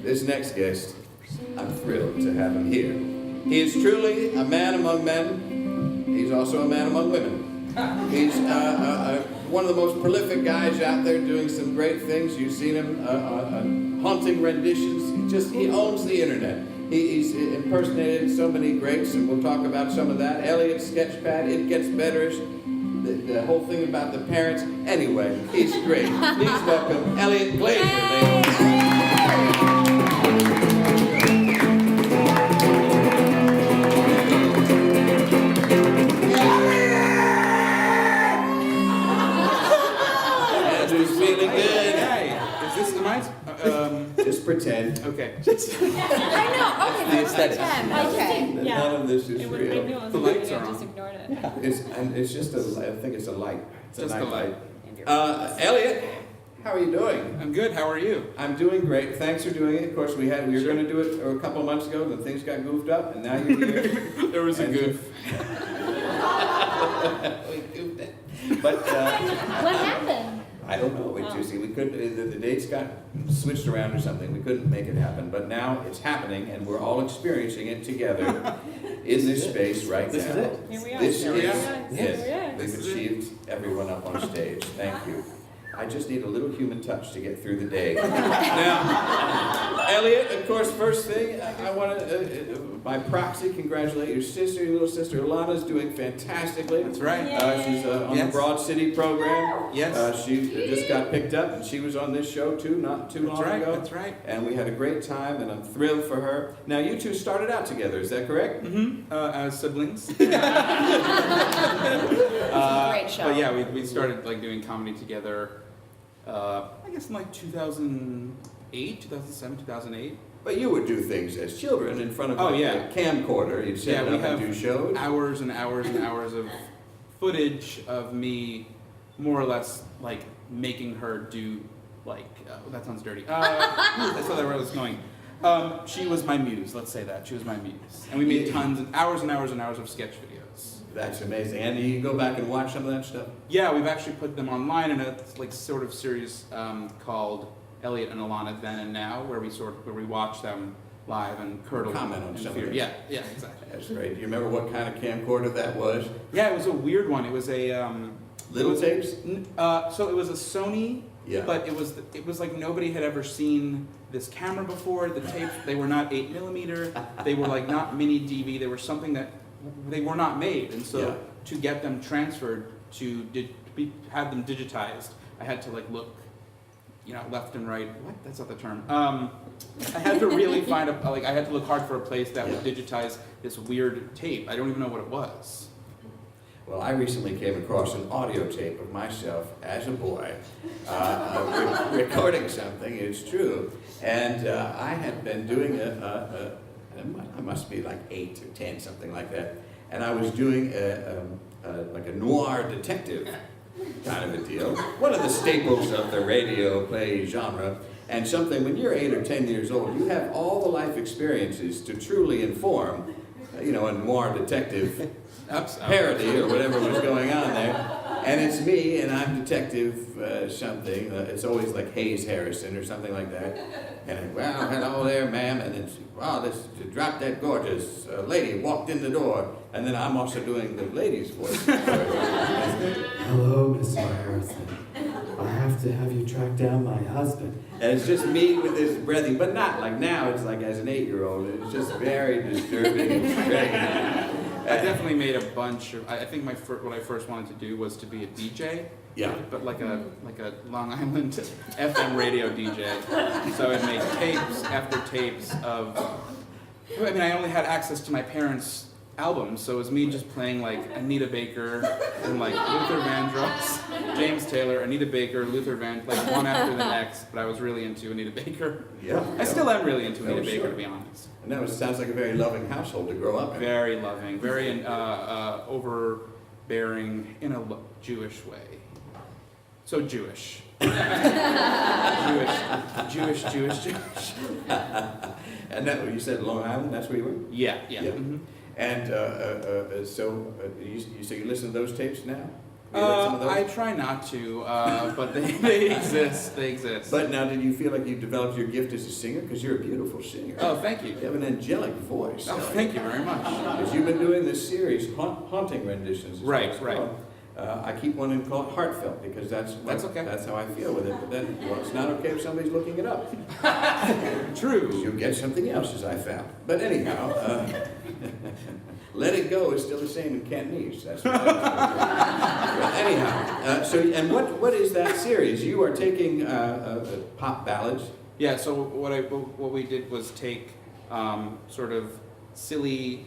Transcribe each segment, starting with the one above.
This next guest, I'm thrilled to have him here. He is truly a man among men. He's also a man among women. He's one of the most prolific guys out there doing some great things. You've seen him on haunting renditions. He owns the internet. He's impersonated so many greats, and we'll talk about some of that. Eliot's Sketchpad, It Gets Better, the whole thing about the parents. Anyway, he's great. Please welcome Eliot Glazer, ladies. Just pretend. Okay. I know. Okay. The aesthetic. Okay. None of this is real. The lights are on. Just ignored it. It's just I think it's a light. It's just a night light. Eliot, how are you doing? I'm good. How are you? I'm doing great. Thanks for doing it. Of course, we were going to do it a couple of months ago, then things got goofed up, and now you're here. There was a goof. We goofed it. But What happened? I don't know. We couldn't. The dates got switched around or something. We couldn't make it happen. But now it's happening, and we're all experiencing it together in this space right now. This is it. Here we are. This Here we is are. it. We've achieved everyone up on stage. Thank you. I just need a little human touch to get through the day. Now, Eliot, of course, first thing, I want to, by proxy, congratulate your sister, your little sister Alana's doing fantastically. That's right. She's on the Broad City program. Yes. She just got picked up, and she was on this show too, not too long ago. That's right. And we had a great time, and I'm thrilled for her. Now, you two started out together, is that correct? Mm-hmm. As siblings. Great show. But yeah, we started like doing comedy together. I guess in like 2008, 2007, 2008. But you would do things as children in front of a camcorder. You'd set up and do shows. Hours and hours and hours of footage of me, more or less like making her do like. That sounds dirty. That's where I was going. She was my muse. Let's say that she was my muse, and we made tons and hours and hours and hours of sketch videos. That's amazing. And you go back and watch some of that stuff? Yeah, we've actually put them online in a like sort of series called Eliot and Alana Then and Now, where we watch them live and curdle comment on some of it. Yeah, exactly. That's great. Do you remember what kind of camcorder that was? Yeah, it was a weird one. It was a little tapes. So it was a Sony. Yeah. But it was like nobody had ever seen this camera before. The tapes, they were not 8mm. They were like not mini DV. They were something that they were not made, and so to get them transferred to have them digitized, I had to like look, left and right. What? That's not the term. I had to really find I had to look hard for a place that would digitize this weird tape. I don't even know what it was. Well, I recently came across an audio tape of myself as a boy recording something. It's true, and I had been doing I must be like 8 or 10, something like that. And I was doing like a noir detective kind of a deal. One of the staples of the radio play genre. And something, when you're 8 or 10 years old, you have all the life experiences to truly inform, a noir detective parody or whatever was going on there. And it's me, and I'm detective something. It's always like Hayes Harrison or something like that. And well, hello there, ma'am. And then, wow, this drop dead gorgeous lady walked in the door. And then I'm also doing the lady's voice. Hello, Mr. Harrison. I have to have you track down my husband. And it's just me with this breathing, but not like now. It's like as an 8-year-old. It's just very disturbing and I definitely made a bunch of. I think what I first wanted to do was to be a DJ. Yeah. But like a Long Island FM radio DJ. So I'd make tapes after tapes of. I mean, I only had access to my parents' albums, so it was me just playing like Anita Baker and like Luther Vandross, James Taylor, Anita Baker, Luther Vandross, like one after the next. But I was really into Anita Baker. Yeah. I still am really into Anita Baker, to be honest. And that sounds like a very loving household to grow up in. Very loving, very overbearing in a Jewish way. So Jewish. Jewish. And that, you said Long Island, that's where you were? Yeah. Mm-hmm. And so you listen to those tapes now? Have you heard some of those? I try not to, but they exist. They exist. But now, did you feel like you developed your gift as a singer? Because you're a beautiful singer. Oh, thank you. You have an angelic voice. Oh, thank you very much. Because you've been doing this series, haunting renditions. is what Right, it's right. called. I keep wanting to call it heartfelt because that's okay. That's how I feel with it. But then, well, it's not okay if somebody's looking it up. True. You'll get something else, as I found. But anyhow, let it go is still the same in Cantonese. That's what but anyhow, and what is that series? You are taking pop ballads. Yeah. So what we did was take sort of silly,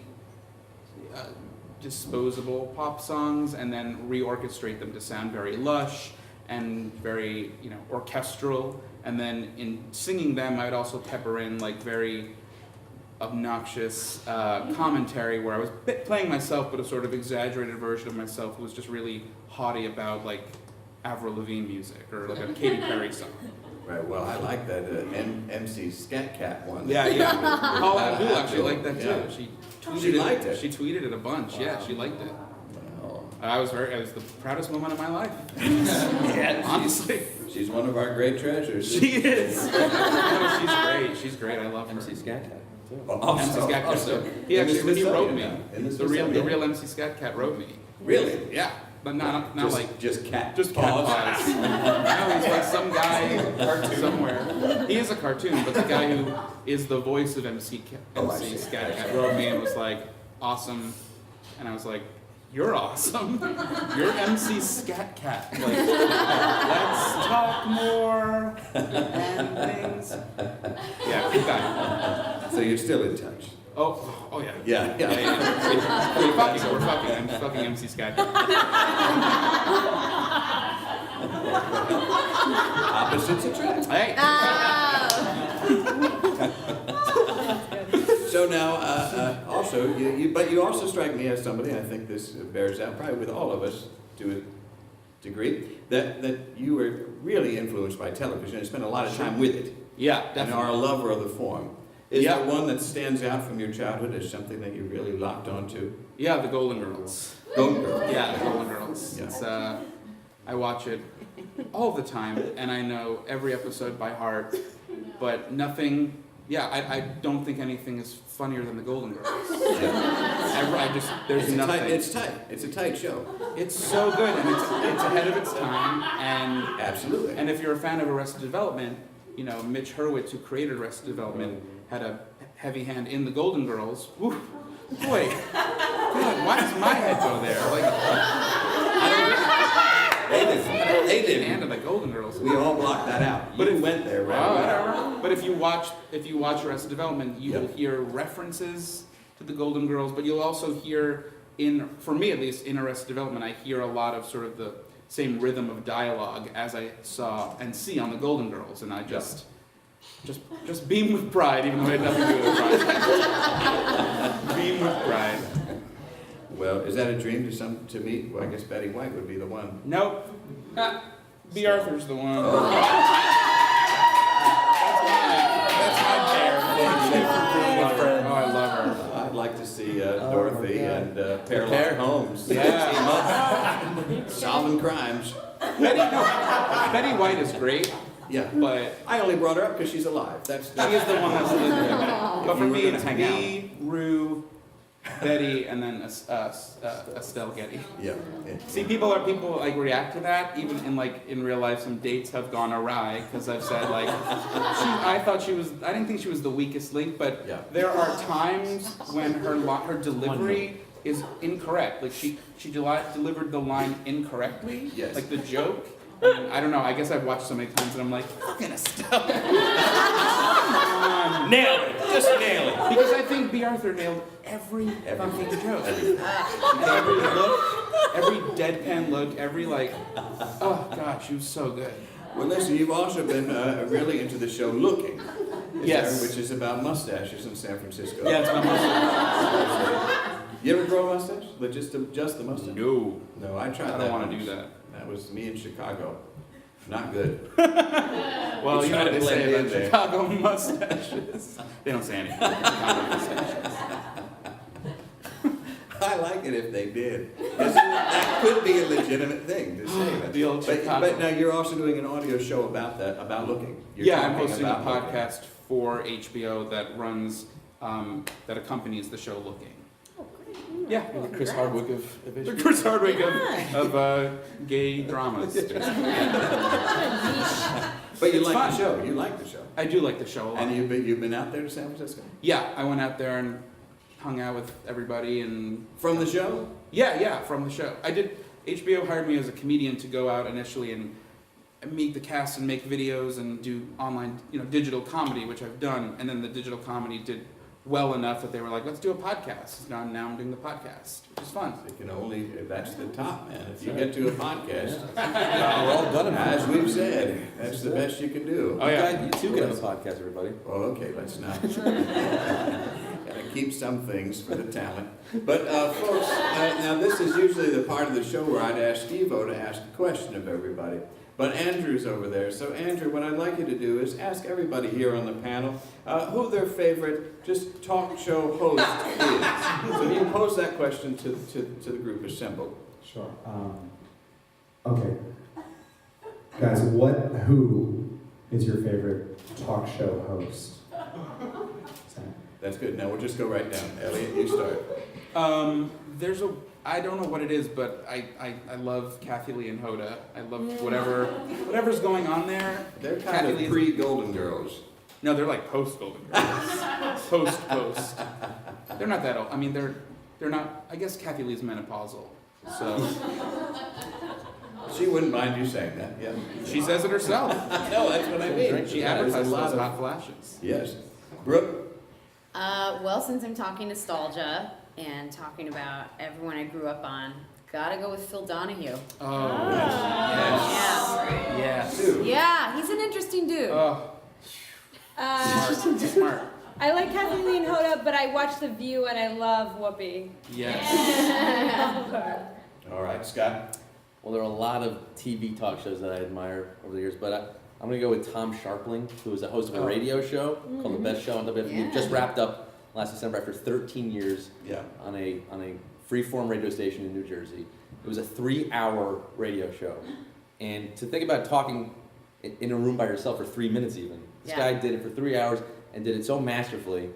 disposable pop songs and then reorchestrate them to sound very lush and very orchestral. And then in singing them, I would also pepper in like very obnoxious commentary where I was playing myself, but a sort of exaggerated version of myself who was just really haughty about like Avril Lavigne music or like a Katy Perry song. Right. Well, I like that MC Scat Cat one. Yeah. Paula Abdul actually liked that too. Yeah. She liked it. She tweeted it a bunch. Wow. Yeah, she liked it. Well, I was the proudest moment of my life. yeah, Honestly. she's one of our great treasures. She is. No, she's great. She's great. I love her. MC Scat Cat, too. MC Scat Cat. Also, He in the actually he wrote me. Smithsonian. In the The Smithsonian. real MC Scat Cat wrote me. Really? Yeah, but not like just cat. just cat paws. paws. No, he's like some guy somewhere. He is a cartoon, but the guy who is the voice of MC I see. Scat Cat wrote me and was like, awesome. And I was like, you're awesome. You're MC Scat Cat. Like, let's talk more and things. Yeah, good guy. So you're still in touch. Oh yeah. Yeah. We're fucking. I'm fucking MC Scat Cat. Opposites attract. Hey. So now, also, but you also strike me as somebody, I think this bears out probably with all of us to a degree, that you were really influenced by television and spent a lot of time with it. Yeah, And definitely. are a lover of the form. Is Yeah. there one that stands out from your childhood as something that you really locked onto? Yeah, the Golden Girls. Golden Girl. Yeah, the Golden Girls. Yeah. It's I watch it all the time, and I know every episode by heart. But nothing. Yeah, I don't think anything is funnier than the Golden Girls. There's nothing. It's tight. It's a tight show. It's so good, and it's ahead of its time. And Absolutely. and if you're a fan of Arrested Development, Mitch Hurwitz, who created Arrested Development, had a heavy hand in the Golden Girls. Woo, boy, God, why does my head go there? They did. Hand of the Golden Girls. We all blocked that out. But You it went there, Oh, right? whatever. But if you watch Arrested Development, you will hear references to the Golden Girls, but you'll also hear for me at least, in Arrested Development, I hear a lot of sort of the same rhythm of dialogue as I saw and see on the Golden Girls, and I just beam with pride, even though I had nothing to do with pride. Beam with pride. Well, is that a dream to meet? Well, I guess Betty White would be the one. Nope. B. Arthur's the one. That's my pair. Oh, I love her. I'd like to see Dorothy and Pearl Holmes Yeah. team up, solving crimes. Betty White is great, Yeah, but I only brought her up because she's alive. she is the one that's living. But for You were me, gonna it's hang out. me, Rue, Betty, and then Estelle Getty. Yeah. See, people like react to that. Even in real life, some dates have gone awry because I've said I didn't think she was the weakest link, but Yeah. there are times when her delivery is incorrect. Like she delivered the line incorrectly. Yes. Like the joke. And I don't know. I guess I've watched so many times and I'm like, fucking Estelle. Nail it. Just nail it. Because I think B. Arthur nailed every fucking joke. Every look, every deadpan look, every oh god, she was so good. Well, listen, you've also been really into the show Looking. Yes. Which is about mustaches in San Francisco. Yeah, it's my mustache. You ever grow a mustache? Just the mustache? No. No, I tried I that. don't want to once. do that. That was me in Chicago. Not good. Well, You you know try what to they say blend in about there. Chicago mustaches. They don't say anything. Chicago mustaches. I like it. it if they did. 'Cause that could be a legitimate thing to say. The old Chicago. But now you're also doing an audio show about that, about looking. You're Yeah, I'm talking hosting a about looking. podcast for HBO that runs, that accompanies the show Looking. Oh, great. Yeah. You're the Chris Hardwick of The HBO. Chris Hardwick Yeah. of gay dramas. But you It's like fun. the show. You like the show. I do like the show a lot. And you've been out there to San Francisco Yeah, I went out there and hung out with everybody and from the show. yeah, from the show. HBO hired me as a comedian to go out initially and meet the cast and make videos and do online, digital comedy, which I've done. And then the digital comedy did well enough that they were like, let's do a podcast. Now I'm doing the podcast, which is fun. It can only, that's the top, man. If you get to a podcast, We're all done. as we've said, that's the best you can do. Oh, yeah. You too can have a podcast, everybody. Well, okay, let's not. Gotta keep some things for the talent. But folks, now this is usually the part of the show where I'd ask Steve-O to ask a question of everybody. But Andrew's over there. So Andrew, what I'd like you to do is ask everybody here on the panel who their favorite just talk show host is. So you pose that question to the group assembled. Sure. Okay. Guys, who is your favorite talk show host? That's good. Now we'll just go right down. Eliot, you start. I don't know what it is, but I love Kathy Lee and Hoda. I love whatever's going on there. They're kind Kathy of Lee's- pre-Golden Girls. No, they're like post Golden Girls. post. They're not that old. I mean, they're not. I guess Kathy Lee's menopausal, so She wouldn't mind you saying that. Yeah. she says it herself. No, that's what I mean. She There's a advertises lot those of- hot flashes. Yes. Brooke. Well, since I'm talking nostalgia and talking about everyone I grew up on, gotta go with Phil Donahue. Oh, Yeah. yes. Sue. Yeah, he's an interesting dude. Oh, smart. I like Kathy Lee and Hoda, but I watch The View and I love Whoopi. Yes. All right, Scott. Well, there are a lot of TV talk shows that I admire over the years, but I'm going to go with Tom Sharpling, who is a host of a radio show called The Best Show on WFMU. Yeah. Just wrapped up last December after 13 years Yeah. on a freeform radio station in New Jersey. It was a 3-hour radio show. And to think about talking in a room by yourself for 3 minutes even. This guy did it for 3 hours and did it so masterfully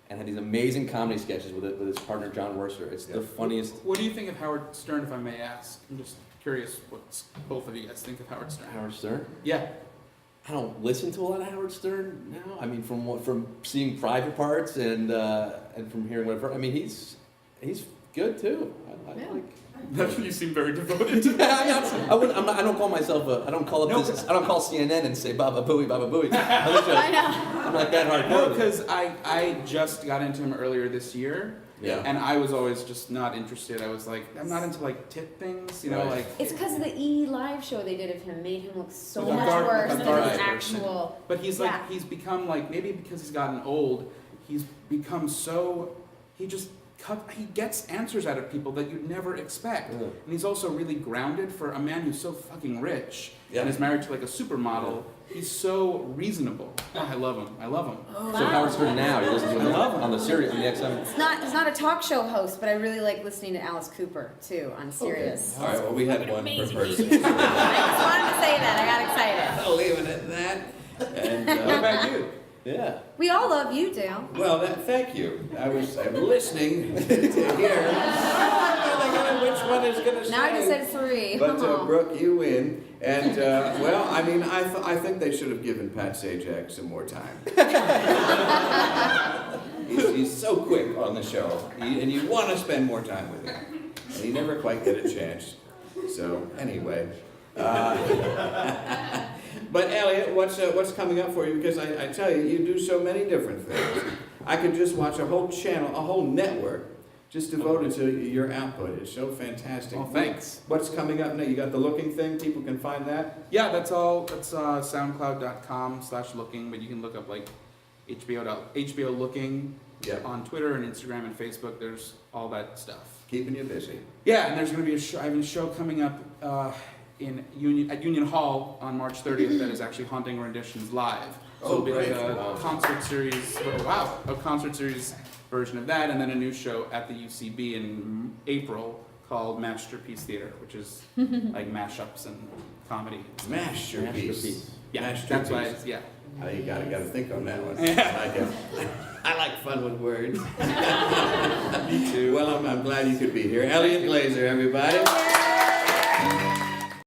and had these amazing comedy sketches with his partner John Worcester. It's the funniest. What do you think of Howard Stern, if I may ask? I'm just curious what both of you guys think of Howard Stern. Howard Stern? Yeah. I don't listen to a lot of Howard Stern now. I mean, from seeing Private Parts and from hearing whatever. I mean, he's good too. I Yeah. like. You seem very devoted to I don't call myself I don't call CNN and say Baba Booey, Baba Booey. I know. I'm not that hardcore. No, because I just got into him earlier this year, Yeah. and I was always just not interested. I was like, I'm not into like tit things, Right. like. It's because of the E! Live show they did of him made him look so Like a much dark- worse like a than dark his person. actual. But he's Yeah. like, he's become like, maybe because he's gotten old, he's become so, he gets answers out of people that you'd never expect. Yeah. And he's also really grounded for a man who's so fucking rich Yeah. and is married to like a supermodel. He's so reasonable. Oh, I love him. So Howard Stern now, you listen to him I love him. on the Sirius, on the XM. He's not a talk show host, but I really like listening to Alice Cooper too on Sirius. All right, well, we had one per person. I just wanted to say that. I got excited. I'll leave it at that. And, What about you? Yeah. We all love you, Dale. well, thank you. I'm listening to hear which one is going to say. Now I just said 3. But Brooke, you win. And, well, I mean, I think they should have given Pat Sajak some more time. he's so quick on the show, and you want to spend more time with him. And you never quite get a chance. So, anyway. But Eliot, what's coming up for you? Because I tell you, you do so many different things. I could just watch a whole channel, a whole network, just devoted to your output. It's so fantastic. Oh, thanks. What's coming up now? You got the looking thing. People can find that. Yeah, that's all. That's soundcloud.com/looking, but you can look up like HBO Looking Yeah. on Twitter and Instagram and Facebook. There's all that stuff. Keeping you busy. Yeah, and there's going to be a show. I have a show coming up at Union Hall on March 30th that is actually Haunting Renditions live. So it'll be like great. a Wow. concert series, a concert series version of that, and then a new show at the UCB in April called Masterpiece Theater, which is like mashups and comedy. Masterpiece. Yeah, Masterpiece. that's why it's, yeah. You gotta think on that one. I like fun with words. Me too. Well, I'm glad you could be here. Elliot Glazer, everybody.